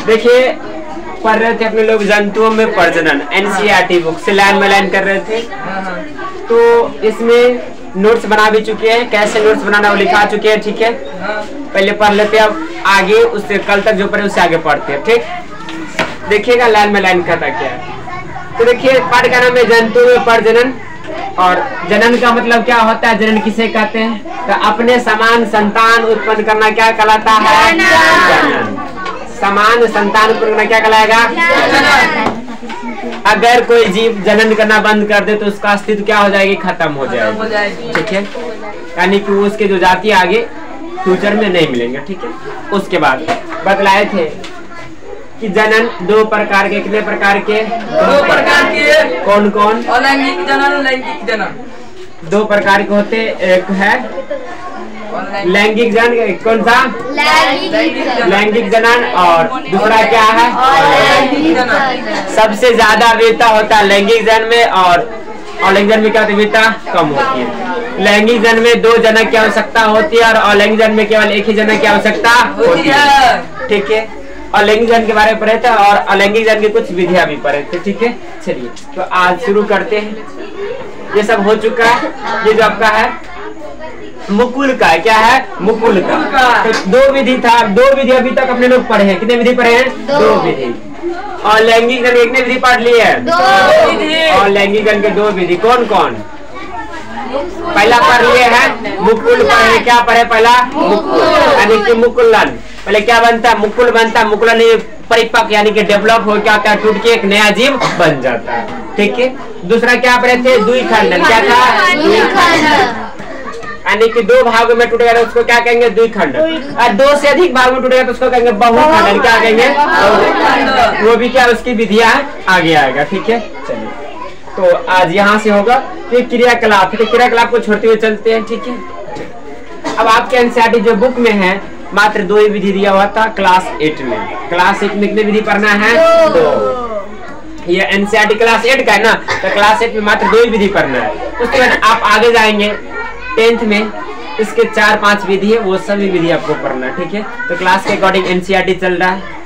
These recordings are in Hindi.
देखिए पढ़ रहे थे अपने लोग जंतुओं में प्रजनन, एनसीईआरटी बुक से लाइन में लाइन कर रहे थे। तो इसमें नोट्स बना भी चुके हैं, कैसे नोट्स बनाना वो लिखा चुके हैं। ठीक है, पहले पढ़ लेते हैं, अब आगे उससे कल तक जो पढ़े उससे आगे पढ़ते हैं। ठीक, देखिएगा लाइन में लाइन कहता क्या है। तो देखिए पाठ का नाम है जंतु में प्रजनन, और जनन का मतलब क्या होता है, जनन किसे कहते हैं, तो अपने समान संतान उत्पन्न करना क्या कहलाता है, जनन। समान संतान उत्पन्न करना क्या कहलाएगा। अगर कोई जीव जनन करना बंद कर दे तो उसका अस्तित्व क्या हो जाएगी, खत्म हो जाएगी। ठीक है, यानी कि उसके जो जाति आगे फ्यूचर में नहीं मिलेंगे। ठीक है, उसके बाद बतलाए थे कि जनन दो प्रकार के, कितने प्रकार के, दो प्रकार के। कौन कौन, अलैंगिक जनन, लैंगिक जनन। दो प्रकार के होते, एक है लैंगिक जनन, कौन सा, लैंगिक जनन, और दूसरा क्या है, अलैंगिक जनन। सबसे ज्यादा वीरता होता है लैंगिक जनन में, और अलैंगिक जनन में क्या होती है, वीरता कम होती है। लैंगिक जनन में 2 जनक की आवश्यकता होती है, और अलैंगिक जनन में केवल एक ही जनक की आवश्यकता होती है। ठीक है, अलैंगिक जनन के बारे में पढ़े थे और अलैंगिक जनन की कुछ विधियां भी पढ़े थे। ठीक है, चलिए तो आज शुरू करते हैं। ये सब हो चुका है, ये जो आपका है मुकुल का, क्या है, मुकुल का। तो 2 विधि था, 2 विधि अभी तक अपने लोग पढ़े हैं। कितने विधि पढ़े हैं, 2 विधि। और लैंगिक जनन एक ने विधि पढ़ ली है, 2 विधि। और लैंगिक जनन के 2 विधि कौन कौन, पहला पढ़ लिए हैं मुकुल पढ़े, क्या पढ़े पहला, मुकुल, यानी कि मुकुलन। पहले क्या बनता है, मुकुल बनता है, मुकुलन परिपक्व यानी कि डेवलप हो क्या होता है, टूट के एक नया जीव बन जाता है। ठीक है, दूसरा क्या पढ़े थे, द्विखंडन, क्या था, द्विखंडन, यानी कि 2 भागों में टूटेगा तो उसको क्या कहेंगे, द्विखंडन। और 2 से अधिक भागों में टूटेगा तो उसको कहेंगे बहुखंडन, क्या कहेंगे, वो भी क्या, उसकी विधियां आगे आएगा। ठीक है, चलिए तो आज यहाँ से होगा फिर क्रियाकलाप, फिर क्रियाकलाप को छोड़ते हुए चलते हैं। ठीक है, अब आपके एनसीईआरटी जो बुक में है मात्र 2 ही विधि दिया हुआ था क्लास 8 में। क्लास 8 में कितने विधि पढ़ना है, 2। ये एनसीईआरटी क्लास 8 का है ना, तो क्लास 8 में मात्र 2 ही विधि पढ़ना है। उसके बाद आप आगे जाएंगे 10th में, इसके 4-5 विधि है, वो सभी विधि आपको पढ़ना है। ठीक है, तो क्लास के अकॉर्डिंग एनसीईआरटी चल रहा है,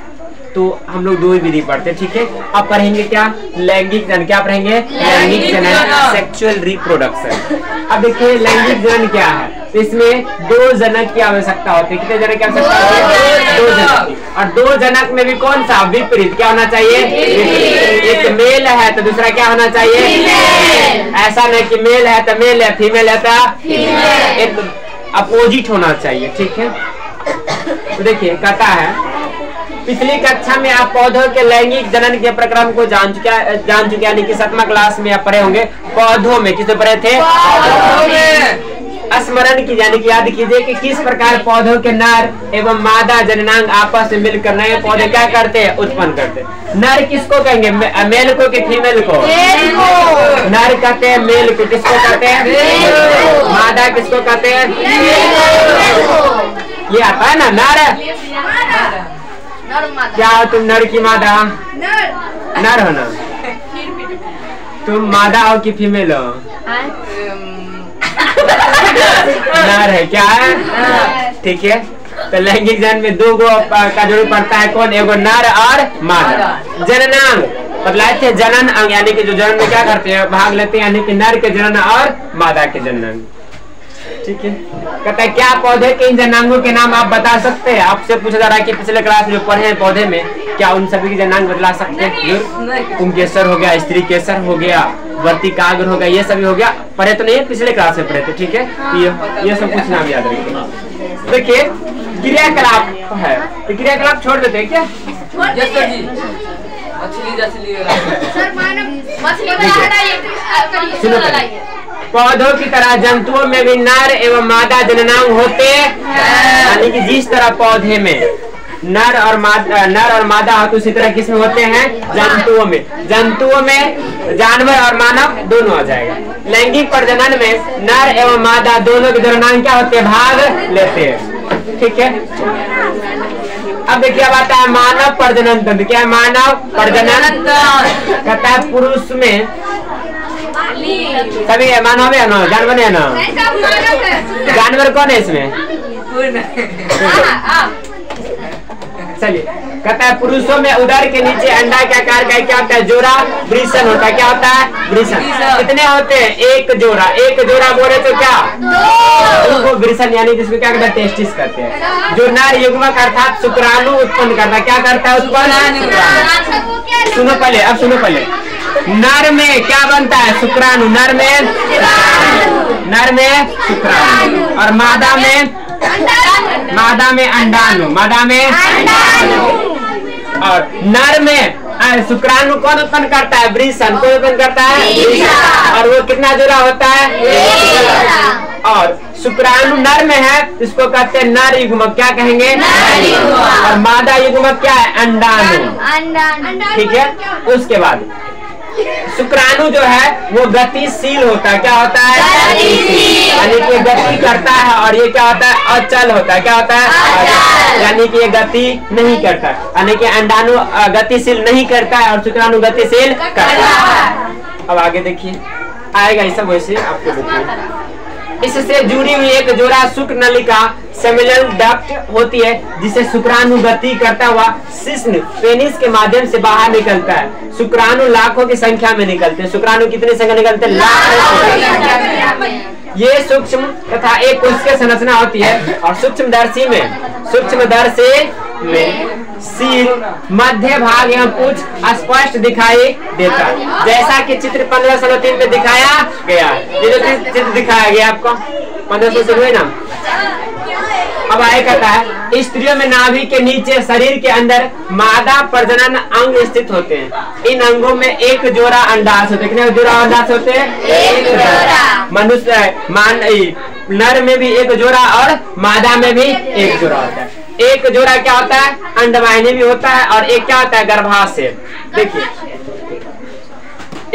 तो हम लोग 2 ही विधि पढ़ते हैं। ठीक है, अब पढ़ेंगे क्या, लैंगिक जनन। क्या पढ़ेंगे, लैंगिक जनन, सेक्सुअल रिप्रोडक्शन। अब देखिए लैंगिक जनन क्या है, तो इसमें 2 जनक की आवश्यकता होती है। कितने जनक की आवश्यकता होती है, 2 जनक की। और 2 जनक में भी कौन सा, विपरीत, क्या होना चाहिए, एक मेल है तो दूसरा क्या होना चाहिए, ऐसा नहीं कि मेल है तो मेल है, फीमेल है तो फीमेल, एक अपोजिट होना चाहिए। ठीक है, तो देखिए कहता है पिछली कक्षा में आप पौधों के लैंगिक जनन के प्रक्रम को जान चुके यानी कि 7वां क्लास में आप पढ़े होंगे। पौधों में किस पढ़े थे, स्मरण की यानी कि याद कीजिए कि किस प्रकार पौधों के नर एवं मादा जननांग आपस में मिलकर नए पौधे क्या करते हैं, उत्पन्न करते हैं। नर किसको कहेंगे, मेल को कि फीमेल को, नर कहते हैं मेल को, किसको कहते हैं, मादा किसको कहते हैं, ये आता है ना नर, क्या हो तुम, नर की मादा, नर हो ना, तुम मादा हो कि फीमेल हो, नर है, क्या है। ठीक है, तो लैंगिक जनन में 2 का जरूर पड़ता है, कौन, एगो नर और मादा। जननांग बतलाए थे, जनन अंग यानी कि जो जनन में क्या करते हैं, भाग लेते हैं, यानी कि नर के जनन और मादा के जनन। ठीक है, कहता है क्या पौधे के इन जनांगों के नाम आप बता सकते हैं। आपसे पूछा जा रहा है कि पिछले क्लास में जो पढ़े हैं पौधे में, क्या उन सभी के जनांग बतला सकते हैं। पुंकेसर हो गया, स्त्री केसर हो गया, वर्तिकाग्र हो गया, ये सभी हो गया। पढ़े तो नहीं है, पिछले क्लास में पढ़े थे। ठीक है, ये सब कुछ नाम याद रखिए। देखिए क्रियाकलाप है, तो क्रियाकलाप छोड़ देते हैं क्या, पौधों की तरह जंतुओं में भी नर एवं मादा जननांग होते हैं, यानी कि जिस तरह पौधे में नर और मादा होते उसी तरह किस में होते हैं, जंतुओं में। जंतुओं में जानवर और मानव दोनों आ जाएगा। लैंगिक प्रजनन में नर एवं मादा दोनों के जननांग क्या होते हैं, भाग लेते हैं। ठीक है, अब देखिए अब आता है मानव प्रजनन तंत्र। क्या है मानव प्रजनन, कहता है पुरुष में सभी है, मानव है ना, जानवर है ना, जानवर कौन है इसमें, चलिए, कहता है पुरुषों में उदर के नीचे अंडा के आकार का क्या होता है? जोड़ा वृषण होता है। क्या होता है? वृषण। कितने होते हैं? एक जोड़ा। एक जोड़ा बोले तो क्या? दो वृषण, यानी जिसको क्या कहते हैं? टेस्टिस करते हैं। जो नर युग्मक अर्थात शुक्राणु उत्पन्न करता है, क्या करता है? उत्पन्न। सुनो पहले, अब सुनो पहले। नर में क्या बनता है? शुक्राणु। नर में शुक्राणु और मादा में अंडाणु। मादा में और नर में शुक्राणु कौन उत्पन्न करता है? वृषण। कौन उत्पन्न करता है? और वो कितना जोड़ा होता है? और शुक्राणु नर में है, इसको कहते हैं नर युग्मक। क्या कहेंगे? और मादा युग्मक क्या है? अंडाणु। ठीक है। उसके बाद शुक्राणु जो है वो गतिशील होता है। क्या होता है? यानी कि गति करता है। और ये क्या होता है? अचल होता है। क्या होता है? यानी कि ये गति नहीं करता, यानी कि अंडाणु गतिशील नहीं करता है और शुक्राणु गतिशील करता है। अब आगे देखिए, आएगा ये सब वैसे आपको देखिए। इससे जुड़ी हुई एक जोड़ा शुक्र नलिका सेमिनल डक्ट होती है, जिसे शुक्राणु गति करता हुआ शिश्न पेनिस के माध्यम से बाहर निकलता है। शुक्राणु लाखों की संख्या में निकलते हैं। शुक्राणु कितनी संख्या निकलते हैं? लाखों। ये सूक्ष्म तथा एक कोशिकीय संरचना होती है और सूक्ष्मदर्शी में सिर, मध्य भाग एवं पूंछ स्पष्ट दिखाई देता है, जैसा कि चित्र 1503 में दिखाया गया। ये जो चित्र दिखाया गया आपको 1503 ना। अब आए कहता है स्त्रियों में नाभि के नीचे शरीर के अंदर मादा प्रजनन अंग स्थित होते हैं। इन अंगों में एक जोड़ा अंडाशय होते हैं। कितने जोड़ा अंडाशय होते हैं? एक जोड़ा। मनुष्य नर में भी एक जोड़ा और मादा में भी एक जोड़ा होता है। एक जोड़ा क्या होता है? अंडवाहिनी भी होता है और एक क्या होता है? गर्भाशय। देखिए,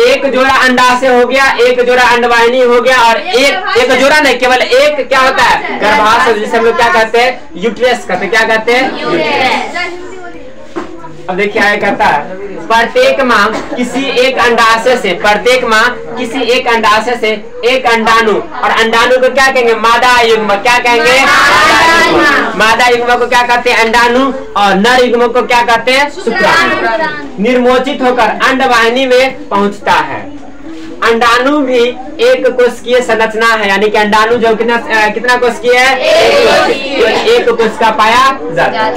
एक जोड़ा अंडाशय हो गया, एक जोड़ा अंडवाहिनी हो गया और एक जोड़ा नहीं, केवल एक क्या होता है? गर्भाशय, जिसे हम लोग क्या कहते हैं? यूट्रस कहते हैं। क्या कहते हैं? यूट्रस। अब देखिए आगे कहता है प्रत्येक माह किसी एक अंडाशय से एक अंडाणु, और अंडाणु को क्या कहेंगे? मादा युग्मक। क्या कहेंगे? मादा युग्मक को क्या कहते हैं? अंडाणु। और नर युग्मक को क्या कहते हैं? शुक्राणु। निर्मोचित होकर अंडवाहिनी में पहुंचता है। अंडाणु भी एक कोशिकीय संरचना है, यानी कि अंडाणु जो कितना कोशिकीय है? एक कोशिका पाया जाता है।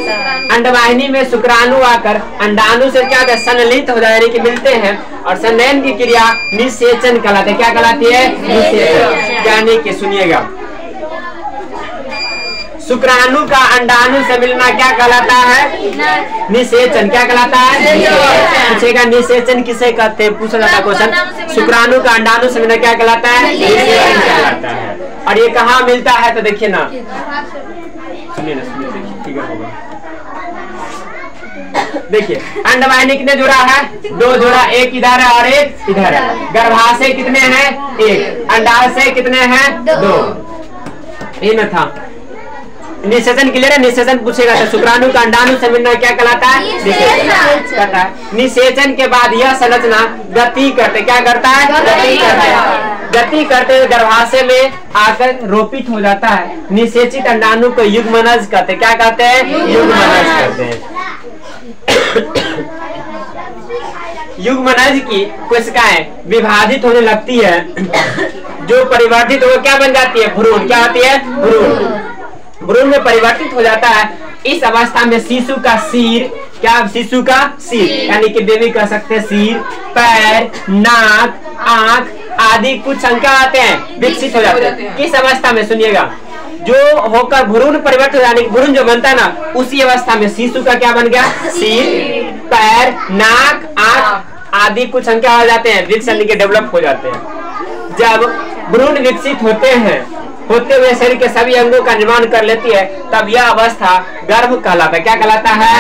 अंडवाहिनी में शुक्राणु आकर अंडाणु से क्या संलयित हो जाए, यानी कि मिलते हैं और संलयन की क्रिया निषेचन कहलाती है। क्या कहलाती है? निषेचन। यानी कि सुनिएगा, शुक्राणु का अंडाणु से मिलना क्या कहलाता है? निषेचन। क्या कहलाता है? पूछेगा निषेचन किसे कहते हैं? पूछा जाता है क्वेश्चन। शुक्राणु का अंडाणु से मिलना क्या कहलाता है? निषेचन कहलाता है। और ये कहाँ मिलता है? तो देखिए ना, सुनिए ना, ठीक है। देखिए अंडवाहिनी कितने जोड़ा है? दो जोड़ा, एक इधर है और एक इधर है। गर्भाशय कितने हैं? एक। अंडाशय कितने हैं? दो। ये न था निषेचन क्लियर है? निषेचन पूछेगा तो शुक्राणु का अंडाणु से मिलना क्या कहलाता है? निषेचन। निषेचन के बाद यह संरचना गति करते, क्या करता है? गति करता है। गति करते हुए गर्भाशय में आकर रोपित हो जाता है। निषेचित अंडाणु को युग्मनज कहते। क्या कहते हैं? युग्मनज कहते हैं। युग्मनज की कोशिकाएं विभाजित होने लगती है, जो परिवर्तित हो क्या बन जाती है? भ्रूण। क्या होती है? भ्रूण। भ्रूण में परिवर्तित हो जाता है। इस अवस्था में शिशु का सिर, क्या? शिशु का सिर, यानी कि बेबी कह सकते हैं, सिर, पैर, नाक, आंख आदि कुछ संख्या आते हैं, विकसित हो जाते हैं। किस अवस्था में? सुनिएगा, जो होकर भ्रूण परिवर्तित, यानी कि भ्रूण जो बनता है ना, उसी अवस्था में शिशु का क्या बन गया? सिर, पैर, नाक, आंख आदि कुछ संख्या हो जाते हैं, विकसित के डेवलप हो जाते हैं। जब भ्रूण विकसित होते हुए शरीर के सभी अंगों का निर्माण कर लेती है, तब यह अवस्था गर्भ कहलाता है। क्या कहलाता है?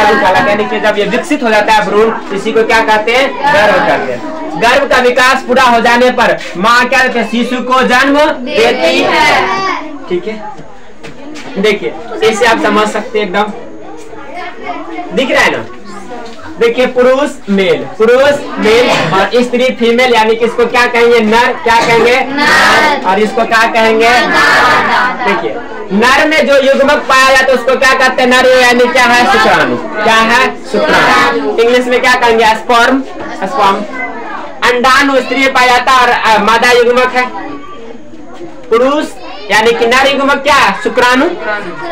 गर्भ कहलाता है। यानी कि जब ये विकसित हो जाता है भ्रूण, इसी को क्या कहते हैं? गर्भ कहते हैं। गर्भ का विकास पूरा हो जाने पर माँ क्या करती है? शिशु को जन्म देती है। ठीक है, देखिए इसे आप समझ सकते हैं, एकदम दिख रहा है ना। देखिए पुरुष मेल और स्त्री फीमेल, यानी कि इसको क्या कहेंगे? नर। क्या कहेंगे? नर। और इसको क्या कहेंगे? देखिए नर में जो युग्मक पाया जाता है उसको क्या कहते हैं? नर यानी क्या है? शुक्राणु। क्या है? शुक्राणु। इंग्लिश में क्या कहेंगे? स्पर्म। स्पर्म। अंडाणु स्त्री में पाया जाता है और मादा युग्मक है पुरुष, यानी कि नर युग्मक क्या? शुक्राणु,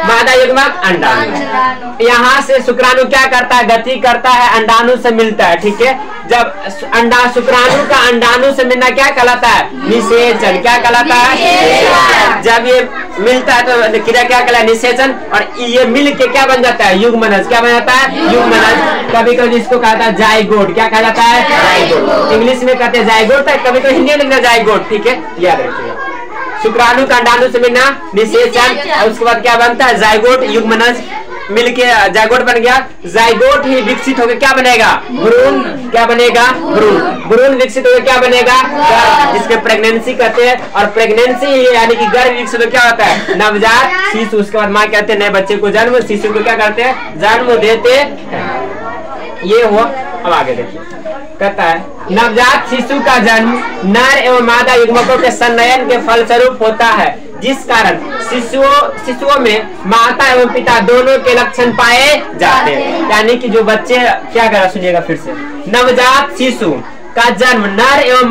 मादा युग्मक अंडाणु। यहाँ से शुक्राणु क्या करता है? गति करता है, अंडाणु से मिलता है। ठीक है, जब अंडा शुक्राणु का अंडाणु से मिलना क्या कहलाता है? निषेचन। क्या कहलाता है? जब ये मिलता है तो क्रिया क्या कहलाता है? निषेचन। और ये मिल के क्या बन जाता है? युग्मनज। क्या बन जाता है? युग्मनज। कभी कभी इसको कहता है जाइगोट। क्या कहा जाता है? जाइगोट। इंग्लिश में कहते हैं जाइगोट, कभी कभी हिंदी में लिखना जाइगोट। ठीक है, याद रखिएगा। शुक्राणु का अंडाणु से मिलना निषेचन, और उसके बाद क्या बनता है? जाइगोट। युग्मनज मिलके जाइगोट बन गया। जाइगोट ही विकसित होकर क्या बनेगा? भ्रूण। क्या बनेगा? भ्रूण। भ्रूण विकसित होकर क्या बनेगा? गर्भ, जिसके प्रेगनेंसी कहते हैं। और प्रेगनेंसी यानी कि गर्भ विकसित होकर क्या होता है? नवजात शिशु। उसके बाद माँ कहते हैं नए बच्चे को जन्म, शिशु को क्या करते हैं? जन्म देते हैं। ये हुआ। अब आगे देखिए, कहता है नवजात शिशु का जन्म नर एवं मादा युग्मकों के संनयन के फलस्वरूप होता है, जिस कारण शिशुओं में माता एवं पिता दोनों के लक्षण पाए जाते हैं। यानी कि जो बच्चे क्या करा, सुनिएगा फिर से। नवजात शिशु का जन्म नर एवं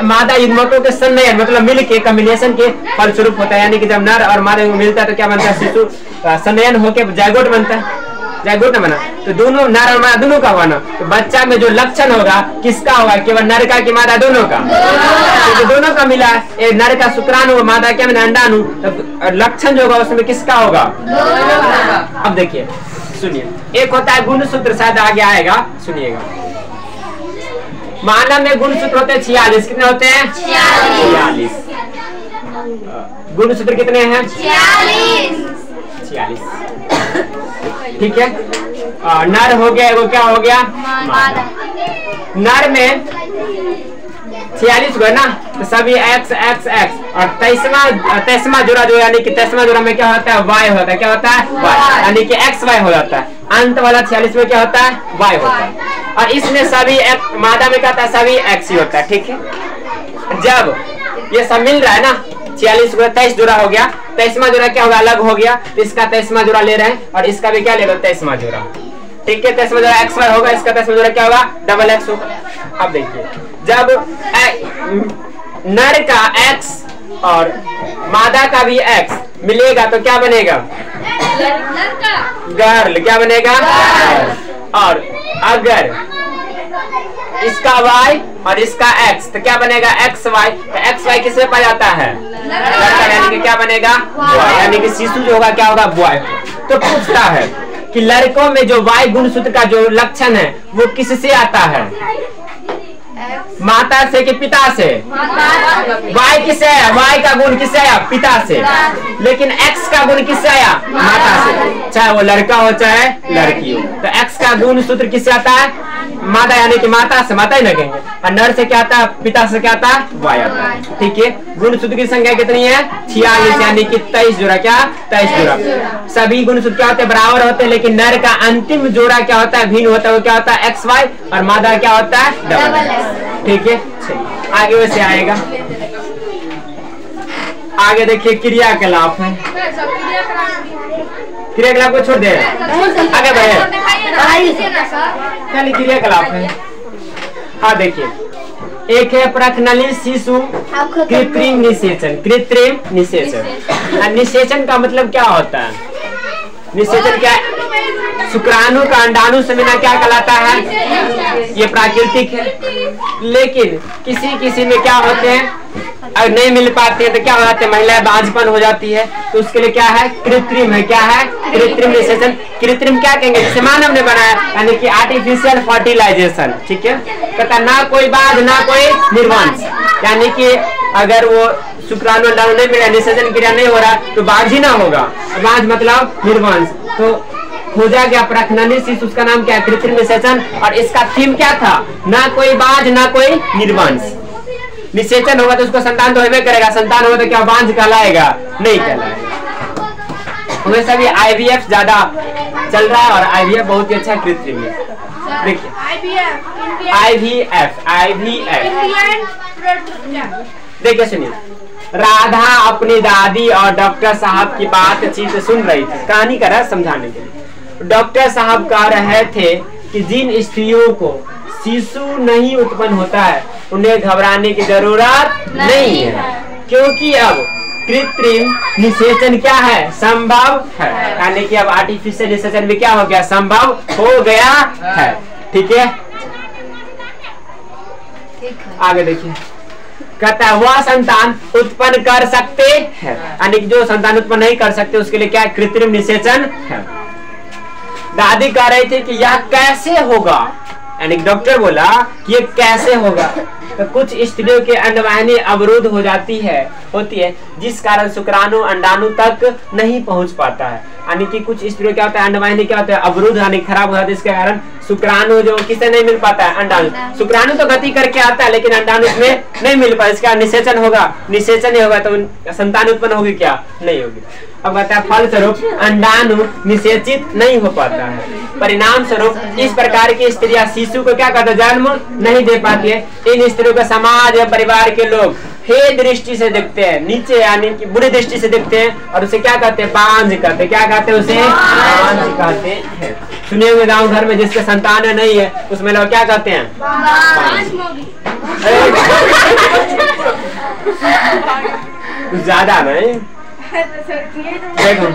मादा युग्मकों के संनयन मतलब मिल के कम्बिनेशन के फलस्वरूप होता है। यानी कि जब नर और मादा मिलता है तो क्या बनता है? शिशु संनयन होकर जाइगोट बनता है। जाइगोट न बना तो दोनों नर और मादा दोनों का हुआ ना, तो बच्चा में जो लक्षण होगा किसका होगा? केवल नर का कि मादा दोनों का? तो दोनों का मिला, नर का शुक्राणु, मादा क्या मिला? अंडाणु। तो लक्षण जो होगा उसमें किसका होगा? अब देखिए, सुनिए, एक होता है गुणसूत्र, शायद आगे आएगा, सुनिएगा। मानव में गुणसूत्र होते हैं 46। कितने होते हैं? 46। गुणसूत्र कितने हैं? 46। ठीक है, नर हो गया, वो क्या हो गया? मादा। नर में 46 गो है ना, तो सभी X X X और 23वां जोड़ा जो यानी कि 23वां जोड़ा में क्या होता है? Y होता है। क्या होता है? Y, यानी कि XY हो जाता है। अंत वाला 46 में क्या होता है? Y होता है। और इसमें सभी मादा में क्या होता है? सभी X ही होता है। ठीक है, जब ये सब मिल रहा है ना, 46 को 23 जोड़ा हो गया, 23वां जोड़ा क्या होगा? अलग हो गया, तो इसका 23वां जोड़ा ले रहे हैं और इसका भी क्या लेगा? 23वां जोड़ा। ठीक है, 23वां जोड़ा XY होगा, इसका 23वां जोड़ा क्या होगा? डबल X होगा। अब देखिए, जब नर का X और मादा का भी X मिलेगा तो क्या बनेगा? गर्ल। क्या बनेगा? और अगर इसका Y और इसका X तो क्या बनेगा? XY। तो XY किससे पाया जाता है? लड़का, यानी कि क्या बनेगा? बॉय। यानी कि शिशु जो होगा क्या होगा? बॉय। तो पूछता है कि लड़कों में जो Y गुणसूत्र का जो लक्षण है वो किससे आता है? माता से कि पिता से? Y किससे आया? Y का गुण किससे आया? पिता से। लेकिन X का गुण किससे आया? माता से, चाहे वो लड़का हो चाहे लड़की हो। तो X का गुण सूत्र किससे आता है? माता, यानी कि माता से, माता ही ना कहेंगे। और नर से क्या आता है? पिता से क्या आता है? Y आता है। ठीक है, गुण सूत्र की संख्या कितनी है? 46, यानी कि 23 जोड़ा। क्या? 23 जोड़ा। सभी गुण सूत्र क्या होते हैं? बराबर होते हैं, लेकिन नर का अंतिम जोड़ा क्या होता है? भिन्न होता है। वो क्या होता है? XY। और मादा क्या होता है? Double X। ठीक है, आगे वैसे आएगा। आगे देखिए, क्रियाकलाप है। क्रियाकलाप को छोड़ दे, आगे बढ़े। चलिए, क्रियाकलाप है। हाँ देखिए, एक है प्रखनली शिशु कृत्रिम निषेचन। कृत्रिम निषेचन। निषेचन का मतलब क्या होता है? निषेचन क्या है? शुक्राणु का अंडाणु से मिलना क्या कहलाता है? ये प्राकृतिक है। लेकिन किसी में क्या होते हैं, अगर नहीं मिल पाते हैं तो क्या हो जाते हैं? महिलाएं बांझपन हो जाती है, तो उसके लिए क्या है? कृत्रिम है। क्या है? कृत्रिम निषेचन। कृत्रिम क्या कहेंगे? जिसे मानव ने बनाया, यानी कि आर्टिफिशियल फर्टिलाइजेशन। ठीक है, कहता ना कोई बाध ना कोई निर्वंश, यानी कि अगर वो शुक्राणु अंडाणु नहीं मिला, निषेचन क्रिया नहीं हो रहा तो बाघ ही ना होगा। बाघ मतलब निर्वंश। तो खोजा गया प्रखनली शिशु, उसका नाम क्या है? कृत्रिम निषेचन। और इसका थीम क्या था? ना कोई बाघ ना कोई निर्वंश। निषेचन होगा तो उसको संतान तो होबे करेगा, संतान होगा तो क्या बांझ कहलाएगा? नहीं कहलाएगा। वैसे भी IVF ज्यादा चल रहा है और IVF बहुत ही अच्छा कृत्रिम है। देखिए, IVF देखिए, सुनिए, राधा अपनी दादी और डॉक्टर साहब की बातचीत सुन रही थी। कहानी का रहा समझाने के लिए। डॉक्टर साहब कह रहे थे कि जिन स्त्रियों को शिशु नहीं उत्पन्न होता है उन्हें घबराने की जरूरत नहीं है, क्योंकि अब कृत्रिम निषेचन क्या है, संभव है। यानी कि अब आर्टिफिशियल निषेचन भी क्या हो गया, संभव हो गया है। ठीक है, आगे देखिए, कहता है वह संतान उत्पन्न कर सकते हैं, यानी कि जो संतान उत्पन्न नहीं कर सकते उसके लिए क्या कृत्रिम निषेचन है। दादी कह रही थी कि यह कैसे होगा, यानी डॉक्टर बोला कि ये कैसे होगा। तो कुछ स्त्रियों के अंडवाहिनी अवरुद्ध हो जाती है, होती है, जिस कारण शुक्राणु अंडाणु तक नहीं पहुंच पाता है। यानी कि कुछ स्त्रियों क्या होता है, अंडवाहिनी क्या होता है, अवरुद्ध यानी खराब हो जाता है, जिसके कारण शुक्राणु जो किसे नहीं मिल पाता है, अंडाणु। शुक्राणु तो गति करके आता है लेकिन अंडाणु इसमें नहीं मिल पाता, इसका निषेचन होगा, निषेचन नहीं होगा तो संतान उत्पन्न होगी क्या, नहीं होगी। अब कहता है फलस्वरूप अंडाणु निषेचित नहीं हो पाता है, परिणाम स्वरूप इस प्रकार की स्त्रियां शिशु को क्या कहते हैं, जन्म नहीं दे पाती है। इन स्त्रियों को समाज या परिवार के लोग हे दृष्टि से देखते हैं, नीचे यानी कि बुरी दृष्टि से देखते हैं, और उसे क्या कहते हैं, बांझ कहते हैं। क्या कहते हैं उसे, बांझ कहते हैं। सुने हुए गांव घर में जिसके संतान नहीं है उसमें लोग क्या कहते हैं, ज्यादा नहीं। देखो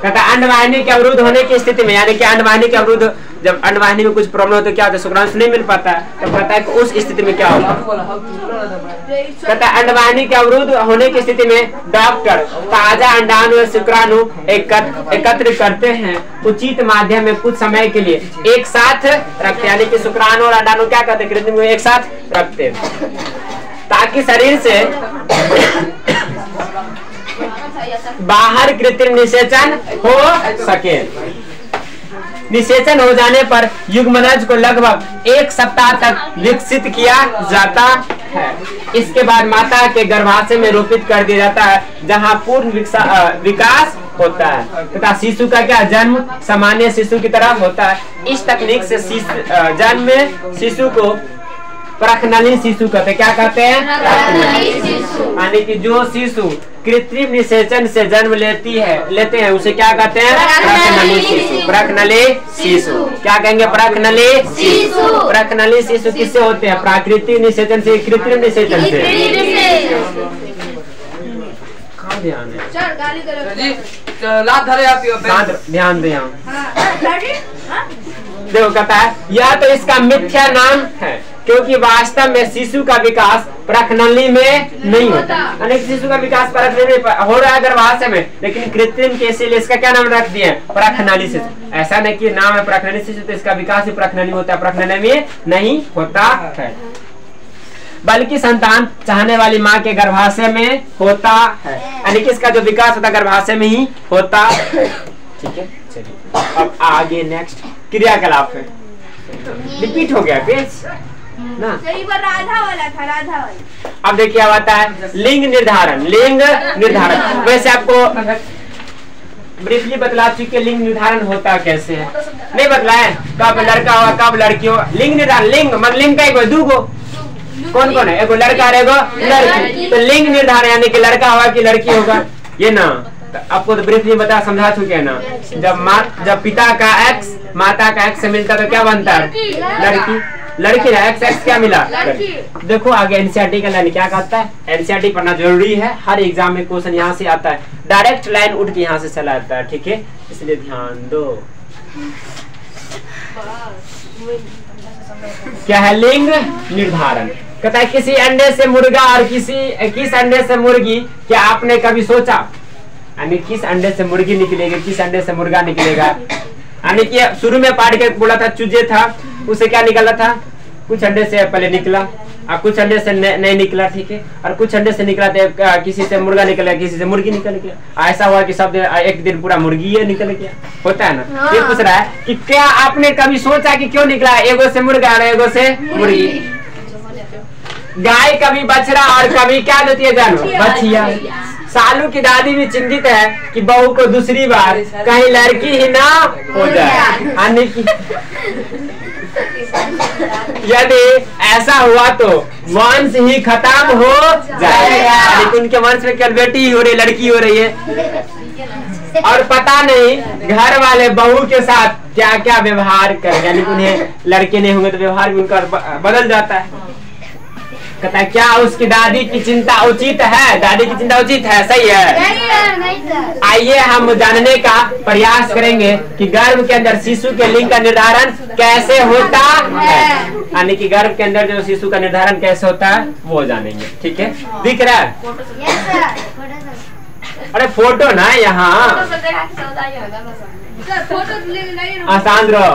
कहता अंडवाहिनी के अवरुद्ध होने की स्थिति में, यानी कि अंडवाहिनी के अवरुद्ध, जब अंडवाहिनी में कुछ प्रॉब्लम हो तो क्या होता है, शुक्राणु नहीं मिल पाता है, तो कहता है कि उस स्थिति में क्या होगा। कहता है अंडवाहिनी के अवरुद्ध होने की स्थिति में डॉक्टर ताजा अंडाणु और शुक्राणु एकत्र करते हैं, उचित माध्यम में कुछ समय के लिए एक साथ रखते, यानी कि शुक्राणु और अंडाणु क्या करते, कृत्रिम एक साथ रखते, ताकि शरीर से बाहर कृत्रिम निषेचन हो सके। निषेचन हो जाने पर युग्मनज को लगभग 1 सप्ताह तक विकसित किया जाता है। इसके बाद माता के गर्भाशय में रोपित कर दिया जाता है, जहां पूर्ण विकास होता है तथा शिशु का क्या जन्म सामान्य शिशु की तरह होता है। इस तकनीक से जन्म में शिशु को प्रखनली शिशु कहते हैं। क्या कहते हैं, यानी कि जो शिशु कृत्रिम निषेचन से जन्म लेते हैं उसे क्या कहते हैं, प्रखनली शिशु। प्रखनली शिशु क्या कहेंगे, प्रखनली शिशु। प्रखनली शिशु किससे होते हैं, प्राकृतिक निषेचन से, कृत्रिम निषेचन से। ध्यान दे, देखो कहता है यह तो इसका मिथ्या नाम है, क्योंकि वास्तव में शिशु का विकास प्रखनली में नहीं होता। अनेक शिशु का विकास प्रखनली में हो रहा है गर्भाशय में, लेकिन कृत्रिम के इसीलिए इसका क्या नाम रख दिया, प्रखनली शिशु। ऐसा नहीं कि नाम है प्रखनली शिशु तो इसका विकास ही प्रखनली में होता है, प्रखनली में नहीं होता है, बल्कि संतान चाहने वाली माँ के गर्भाशय में होता है, यानी कि इसका जो विकास होता है गर्भाशय में ही होता है। ठीक है, चलिए अब आगे नेक्स्ट क्रियाकलाप है, रिपीट हो गया पेज ना, राधा वाला था, राधा वाला। अब देखिए अब आता है लिंग निर्धारण। लिंग निर्धारण वैसे आपको ब्रीफली बतला चुके, लिंग निर्धारण होता कैसे है नहीं बतलाए, कब लड़का होगा कब लड़की हो। लिंग निर्धारण, लिंग मतलब लिंग का एक दूगो, कौन कौन है, एगो लड़का और एगो लड़की, तो लिंग निर्धारण यानी कि लड़का होगा कि लड़की होगा, ये ना आपको तो ब्रीफली बता समझा चुके हैं ना। जब पिता का एक्स माता का एक्स से मिलता तो क्या बनता है, लड़की। लड़की ना एक्स एक्स क्या मिला, देखो आगे एनसीईआरटी का लाइन क्या कहता है, एनसीईआरटी पढ़ना जरूरी है, हर एग्जाम में क्वेश्चन यहाँ से आता है, डायरेक्ट लाइन उठ के यहाँ से चला आता है। ठीक है, इसलिए ध्यान दो। क्या है लिंग निर्धारण, कहता है किसी अंडे से मुर्गा और किस अंडे से मुर्गी, क्या आपने कभी सोचा, यानी किस अंडे से मुर्गी निकलेगी, किस अंडे से मुर्गा निकलेगा। यानी कि शुरू में पाठ के बोला था चूजे था, उसे क्या निकला था, कुछ अंडे से पहले निकला और कुछ अंडे से नहीं निकला। ठीक है, और कुछ अंडे से निकला तो किसी से मुर्गा निकला, किसी से मुर्गी निकल गया। ऐसा हुआ कि सब एक दिन पूरा मुर्गी ये निकल गया, होता है ना। ये पूछ रहा है कि क्या आपने कभी सोचा कि क्यों निकला एगो से मुर्गा और एगो से मुर्गी। गाय कभी बछड़ा और कभी क्या देती है जानवर, बछिया। सालू की दादी भी चिंतित है कि बहू को दूसरी बार कहीं लड़की ही ना हो जाए। यानी कि यदि ऐसा हुआ तो वंश ही खत्म हो जाएगा। यानी उनके वंश में केवल बेटी ही हो रही, लड़की हो रही है, और पता नहीं घर वाले बहू के साथ क्या क्या व्यवहार करेंगे। यानी उन्हें लड़के नहीं होंगे तो व्यवहार भी उनका बदल जाता है। कहता है क्या उसकी दादी की चिंता उचित है? दादी की चिंता उचित है, सही है। आइए हम जानने का प्रयास करेंगे कि गर्भ के अंदर शिशु के लिंग का निर्धारण कैसे होता है। यानी कि गर्भ के अंदर जो शिशु का निर्धारण कैसे होता है वो जानेंगे। ठीक है, दिख रहा है? अरे फोटो ना यहाँ आसान रहो।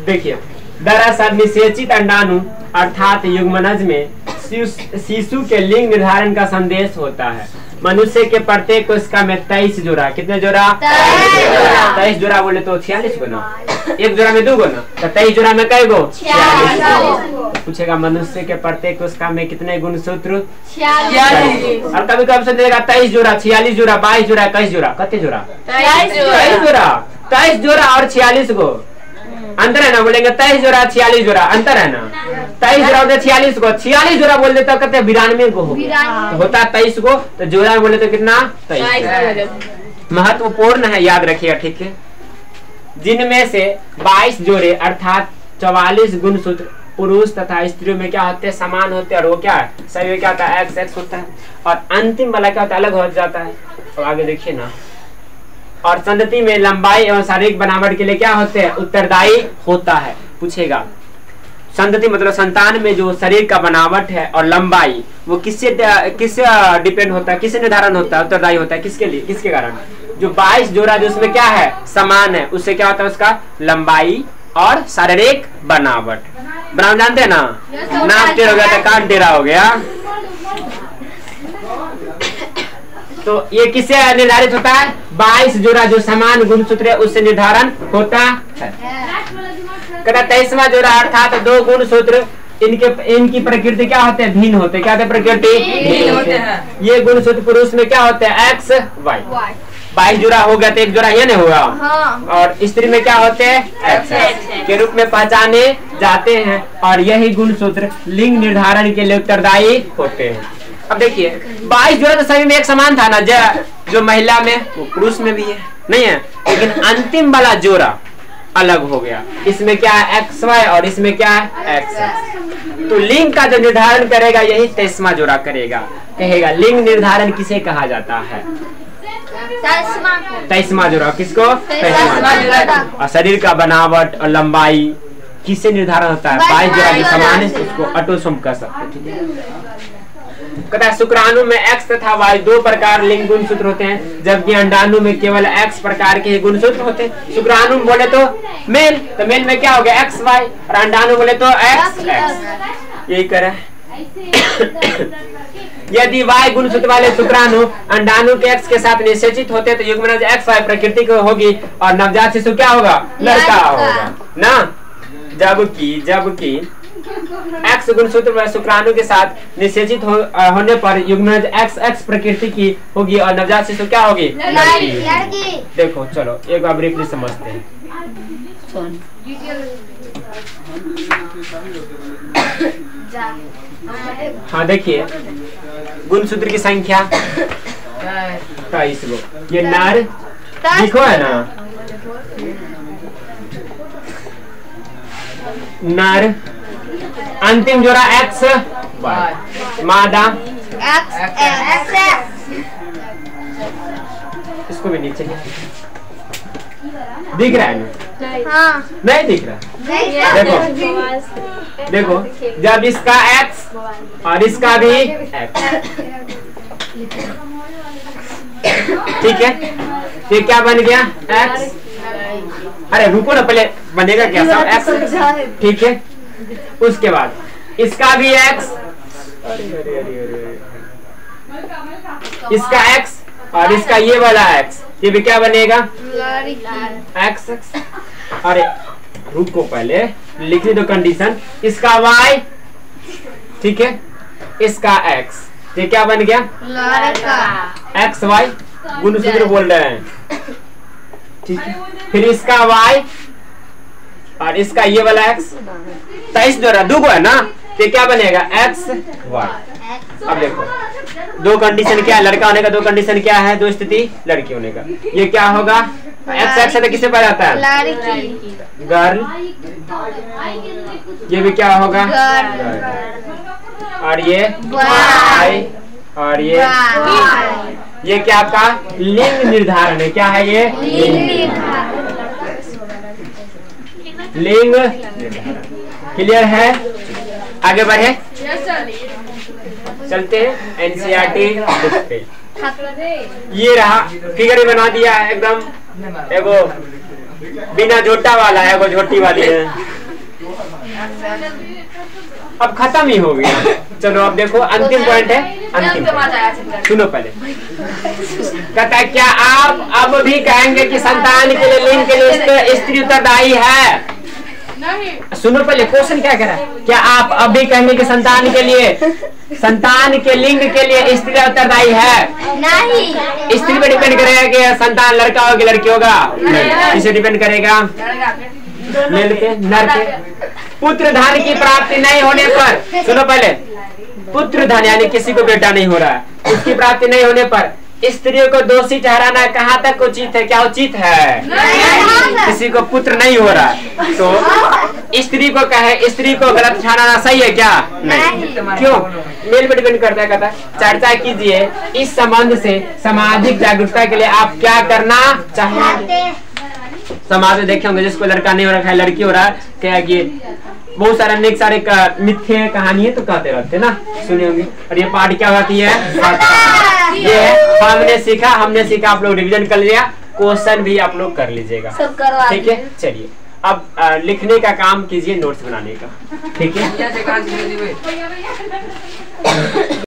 देखिए, दरअसल निषेचित अंडाणु अर्थात युग्मनज में शिशु के लिंग निर्धारण का संदेश होता है। मनुष्य के प्रत्येक कोशिका में 23 जोड़ा, कितने जोड़ा? 23 जोड़ा बोले तो 46 गो ना, एक जोड़ा में 2 गो ना, तो 23 जोड़ा में कई गो? 46। पूछेगा मनुष्य के प्रत्येक कोशिका में कितने गुणसूत्र? 46। और कभी कभी से देगा 23 जोड़ा, 46 जोड़ा, 22 जोड़ा, 21 जोड़ा, कितने जोड़ा? 23 जोड़ा। 23 जोड़ा और 46 गो अंतर है ना, बोलेंगे 23 जोड़ा 46 जोड़ा अंतर है ना। 23 जोड़ा होता है 46 को, 46 जोड़ा बोल देता कहते हैं 92 को हो, तो होता है 23 को, तो जोड़ा बोले तो कितना? 23। महत्वपूर्ण है, याद रखिएगा। ठीक है, जिनमें से 22 जोड़े अर्थात 44 गुणसूत्र पुरुष तथा स्त्रियों में क्या होते हैं? समान होते हैं, और वो क्या है? सभी में क्या होता है? XX होता है, और अंतिम वाला क्या होता है? अलग हो जाता है। तो आगे देखिए ना, और संतति में लंबाई एवं शारीरिक बनावट के लिए क्या होते हैं? उत्तरदायी होता है। पूछेगा संतति मतलब संतान में जो शरीर का बनावट है और लंबाई, वो किससे डिपेंड होता है? किससे निर्धारण होता है? उत्तरदायी होता है। किसके लिए? किसके कारण? जो 22 जोड़ा जो उसमें क्या है? समान है, उससे क्या होता है? उसका लंबाई और शारीरिक बनावट। बनावट जानते हैं ना? नाक टेढ़ा हो गया तो कान टेढ़ा हो गया। तो ये किससे निर्धारित होता है? 22 जोड़ा जो समान गुणसूत्र है उससे निर्धारण होता है। 23वां जोड़ा अर्थात 2 गुणसूत्र, इनकी प्रकृति क्या होते हैं? भिन्न होते हैं। क्या होते हैं? प्रकृति भिन्न होते हैं। ये गुणसूत्र पुरुष में क्या होते हैं? X Y। 22 जोड़ा हो गया तो एक जोड़ा ये नहीं होगा। और स्त्री में क्या होते हैं? XX के रूप में पहचाने जाते हैं, और यही गुणसूत्र लिंग निर्धारण के लिए उत्तरदायी होते हैं। अब देखिए 22 जोड़ा तो सभी में एक समान था ना, जो महिला में वो पुरुष में भी है, नहीं है, लेकिन अंतिम वाला जोड़ा अलग हो गया। इसमें क्या है? XY, और इसमें क्या है? XX। तो लिंग का जो निर्धारण करेगा यही 23वां जोड़ा करेगा। कहेगा लिंग निर्धारण किसे कहा जाता है? 23वां जोड़ा। किसको? 23वां जोड़ा। और शरीर का बनावट और लंबाई किससे निर्धारण होता है? 22 जोड़ा जो समान है उसको ऑटोसोम कह सकते हैं। कहता है शुक्राणु में X तथा Y 2 प्रकार लिंग गुणसूत्र होते हैं, जबकि अंडाणु में केवल X प्रकार के गुणसूत्र होते हैं। शुक्राणु बोले तो मेल, तो मेल में क्या हो गया? XY, और अंडाणु बोले तो XX। यही करा है। यदि Y गुणसूत्र वाले शुक्राणु अंडाणु के X के साथ निषेचित होते तो युग्मनज XY प्रकृति को होगी, और नवजात शिशु क्या होगा? लड़का होगा ना। जबकि X गुणसूत्र शुक्राणु के साथ निषेचित होने पर युग्मनज XX प्रकृति की होगी, और नवजात शिशु क्या होगी? लड़की। देखो चलो एक बार ब्रीफली समझते हैं। हाँ देखिए, गुणसूत्र की संख्या 23 गो। ये नर लिखो है ना, नर, अंतिम जोड़ा XY, मादा XX। इसको भी नीचे दिख रहा है ना? हाँ। नहीं दिख रहा? देखो जब इसका X और इसका भी X, ठीक है, ये क्या बन गया? X। अरे रुको ना, पहले बनेगा क्या? सब X, ठीक है। उसके बाद इसका भी X, इसका X, और इसका ये वाला X, ये भी क्या बनेगा? XX। अरे रुको, पहले लिखने दो कंडीशन। इसका Y, ठीक है, इसका X, ये क्या बन गया? लड़का। एक्स वाई गुणसूत्र बोल रहे हैं, ठीक है। फिर इसका y और इसका ये वाला x, 23 द्वारा 2 है ना, तो क्या बनेगा? X Y. अब देखो दो कंडीशन क्या है लड़का होने का, दो कंडीशन क्या है, दो स्थिति लड़की होने का। ये क्या होगा? एक्स एक्स से किसे पाया जाता है? लड़की। गर्ल। ये भी क्या होगा? गर्ल। और ये बॉय। और ये क्या आपका लिंग निर्धारण है? क्या है ये? लिंग क्लियर है? आगे बढ़े, चलते हैं एनसीईआरटी बुक पे। ये रहा फिगर बना दिया है एकदम, एगो बिना झोटा वाला है, एगो झोटी वाली है। अब खत्म ही हो गया। चलो अब देखो अंतिम पॉइंट है, अंतिम सुनो पहले। कहता है क्या आप अब भी कहेंगे कि संतान के लिए लिंग के लिए स्त्री उत्तरदायी है? सुनो पहले क्वेश्चन क्या कह रहा है। क्या आप अभी कहेंगे कि संतान के लिंग के लिए स्त्री उत्तरदायी है? नहीं। स्त्री पे डिपेंड करेगा कि संतान लड़का होगा कि लड़की होगा? इसे डिपेंड करेगा मेल पे, नर पे। पुत्र धन की प्राप्ति नहीं होने पर, सुनो पहले, पुत्र धन यानी किसी को बेटा नहीं हो रहा है, उसकी प्राप्ति नहीं होने पर स्त्रियों को दोषी ठहराना कहाँ तक उचित है? क्या उचित है? किसी को पुत्र नहीं हो रहा तो स्त्री को कहे, स्त्री को गलत ठहराना सही है क्या? नहीं। क्यों? मेल पे डिपेंड करता है। कहता है चर्चा कीजिए इस संबंध से सामाजिक जागरूकता के लिए आप क्या करना चाहेंगे? समाज में देखे होंगे जिसको लड़का नहीं हो रखा है, लड़की हो रहा है, क्या कि बहुत सारे अनेक सारे मिथ्ये कहानी है तो कहते रहते ना, सुने होंगे। और ये पाठ क्या होती है? ये हमने सीखा, आप लोग रिवीजन कर लिया, क्वेश्चन भी आप लोग कर लीजिएगा, ठीक है। चलिए अब लिखने का काम कीजिए, नोट्स बनाने का, ठीक है।